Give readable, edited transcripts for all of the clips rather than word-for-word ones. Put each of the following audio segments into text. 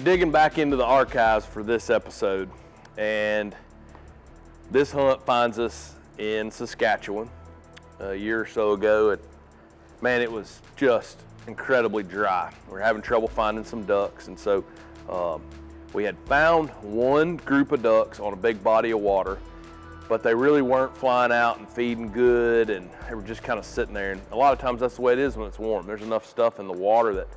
digging back into the archives for this episode, and this hunt finds us in Saskatchewan a year or so ago. Man, it was just incredibly dry. We were having trouble finding some ducks, and so we had found one group of ducks on a big body of water, but they really weren't flying out and feeding good, and they were just kind of sitting there. And a lot of times that's the way it is when it's warm. There's enough stuff in the water that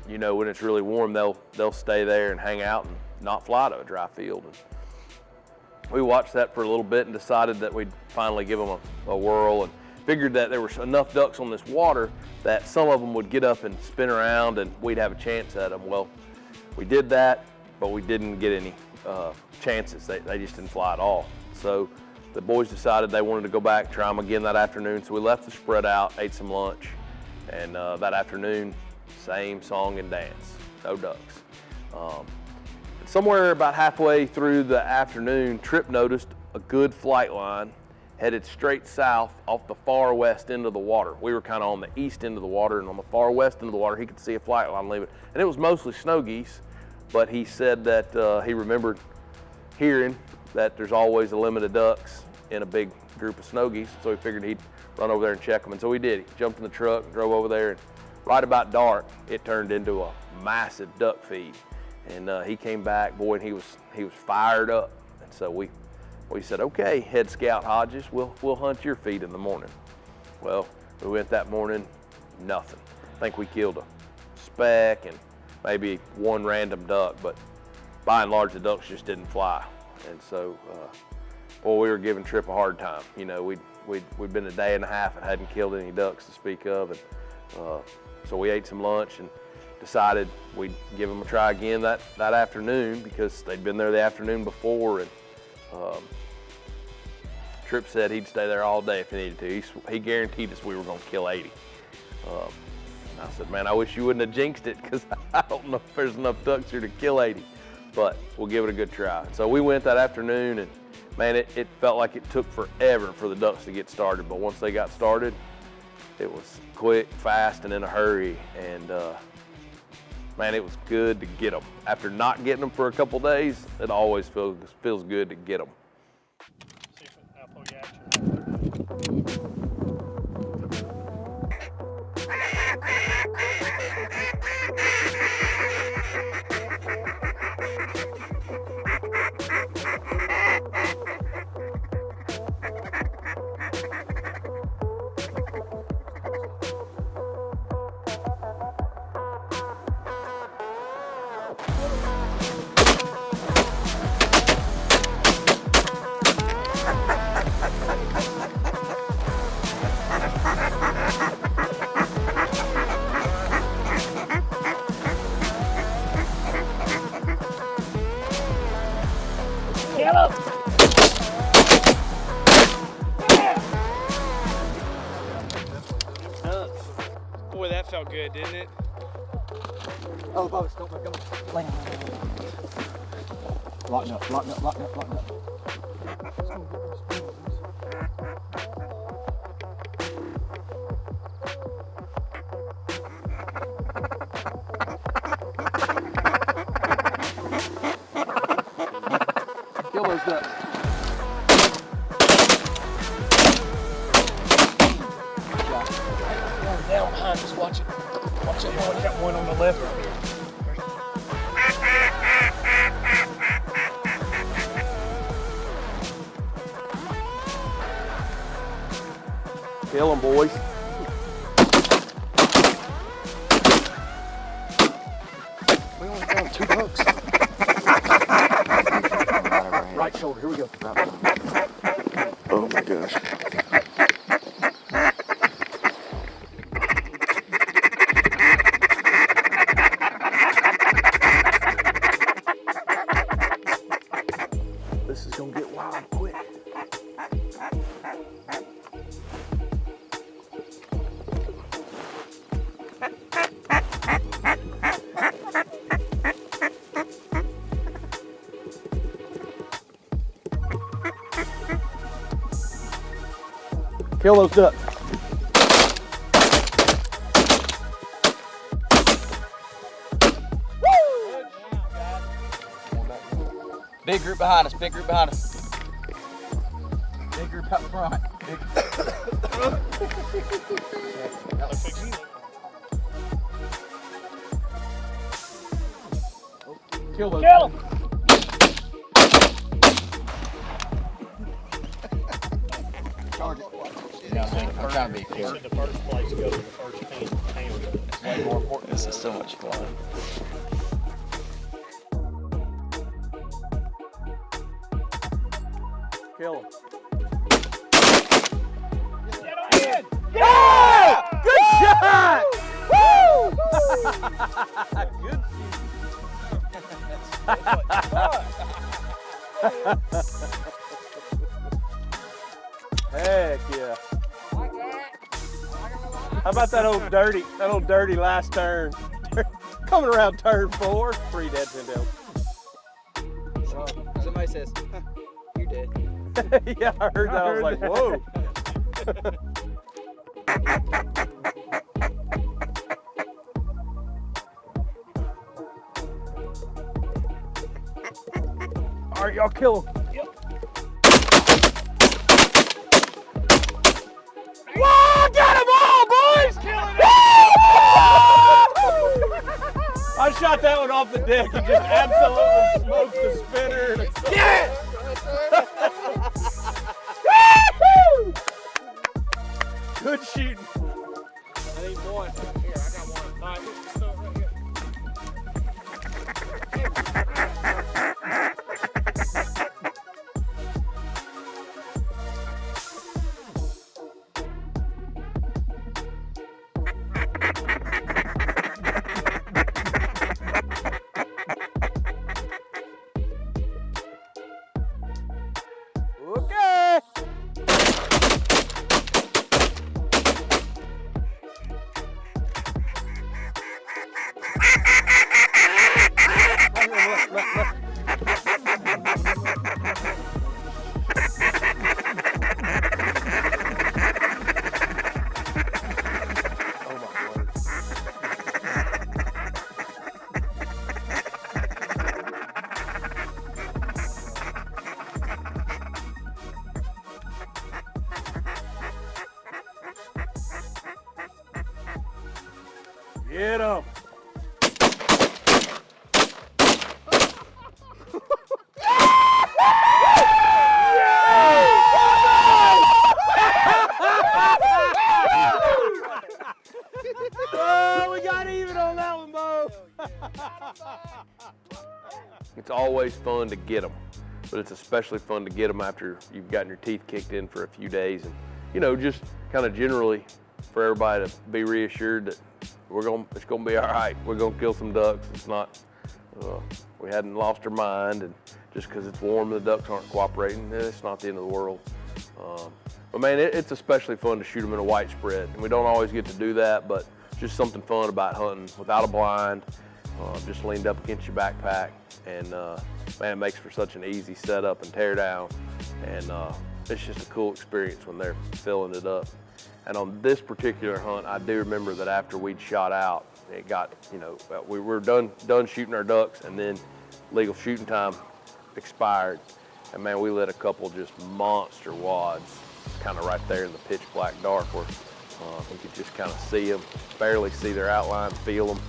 you know, when it's really warm, they'll stay there and hang out and not fly to a dry field. And we watched that for a little bit and decided that we'd finally give them a whirl, and figured that there were enough ducks on this water that some of them would get up and spin around and we'd have a chance at them. Well, we did that, but we didn't get any chances. They just didn't fly at all. So the boys decided they wanted to go back, try them again that afternoon. So we left the spread out, ate some lunch, and that afternoon, same song and dance, no ducks. Somewhere about halfway through the afternoon, Tripp noticed a good flight line headed straight south off the far west end of the water. We were kind of on the east end of the water, and on the far west end of the water, he could see a flight line leaving. And it was mostly snow geese, but he said that he remembered hearing that there's always a limit of ducks in a big group of snow geese, so he figured he'd run over there and check them. And so he did. He jumped in the truck and drove over there, and right about dark, it turned into a massive duck feed. And he came back, boy, and he was fired up. And so we said, okay, head scout Hodges, we'll hunt your feed in the morning. Well, we went that morning, nothing. I think we killed a speck and maybe one random duck, but by and large, the ducks just didn't fly. And so, boy, we were giving Tripp a hard time. You know, we'd been a day and a half and hadn't killed any ducks to speak of. And so we ate some lunch and decided we'd give them a try again that afternoon, because they'd been there the afternoon before. And Tripp said he'd stay there all day if he needed to. He guaranteed us we were going to kill 80. I said, man, I wish you wouldn't have jinxed it, because I don't know if there's enough ducks here to kill 80, but we'll give it a good try. So we went that afternoon, and man, it felt like it took forever for the ducks to get started, but once they got started, it was quick, fast, and in a hurry. And man, it was good to get them. After not getting them for a couple days, it always feels good to get them. See how far you actually have. Boy, that felt good, didn't it? Oh, Boris, don't go. Lock up. Kill those ducks. Down behind us, watch it. Watch it, boy. Got one on the left right here. Kill them, boys. We only found 2 ducks. Right shoulder, here we go. Oh my gosh. This is gonna get wild quick. Kill those ducks. Good Big group behind us, big group behind us. Big group up front. Kill those. Kill him! I'm trying to be It's in the first place, go to the first hand. It's way more important. This is so much fun. Kill him. Yeah! Good shot! Woo! Good Heck yeah. How about that old dirty last turn? Coming around turn 4, 3 dead pin down. Somebody says, huh, you did. Yeah, I heard that. I was like, whoa. All right, y'all kill him. Whoa! Got them all, boys! I shot that one off the deck and just absolutely smoked the spinner. Yes! Good shooting. I need one. Here, I got one. All right, here's the stuff right here. Okay. Get him. Oh, we got even on that one, Bo. It's always fun to get them, but it's especially fun to get them after you've gotten your teeth kicked in for a few days, and just kind of generally for everybody to be reassured that it's gonna be all right. We're gonna kill some ducks. It's not, we hadn't lost our mind, and just because it's warm, the ducks aren't cooperating. It's not the end of the world. But man, it's especially fun to shoot them in a white spread, and we don't always get to do that, but just something fun about hunting without a blind, just leaned up against your backpack, and man, it makes for such an easy setup and tear down, and it's just a cool experience when they're filling it up. And on this particular hunt, I do remember that after we'd shot out, it got, we were done shooting our ducks, and then legal shooting time expired. And man, we lit a couple just monster wads, kind of right there in the pitch black dark where we could just kind of see them, barely see their outline, feel them,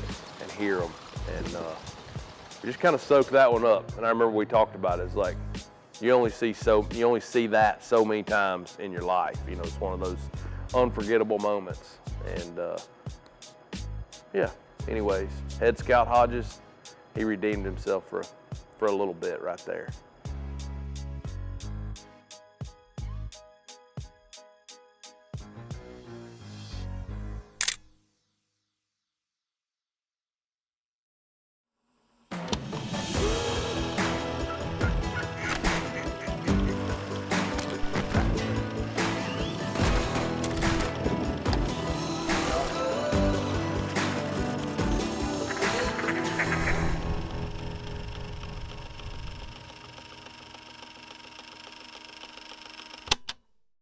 and hear them. And we just kind of soaked that one up. And I remember we talked about it. It's like, you only see that so many times in your life. It's one of those unforgettable moments. And yeah, anyways, head scout Hodges, he redeemed himself for a little bit right there.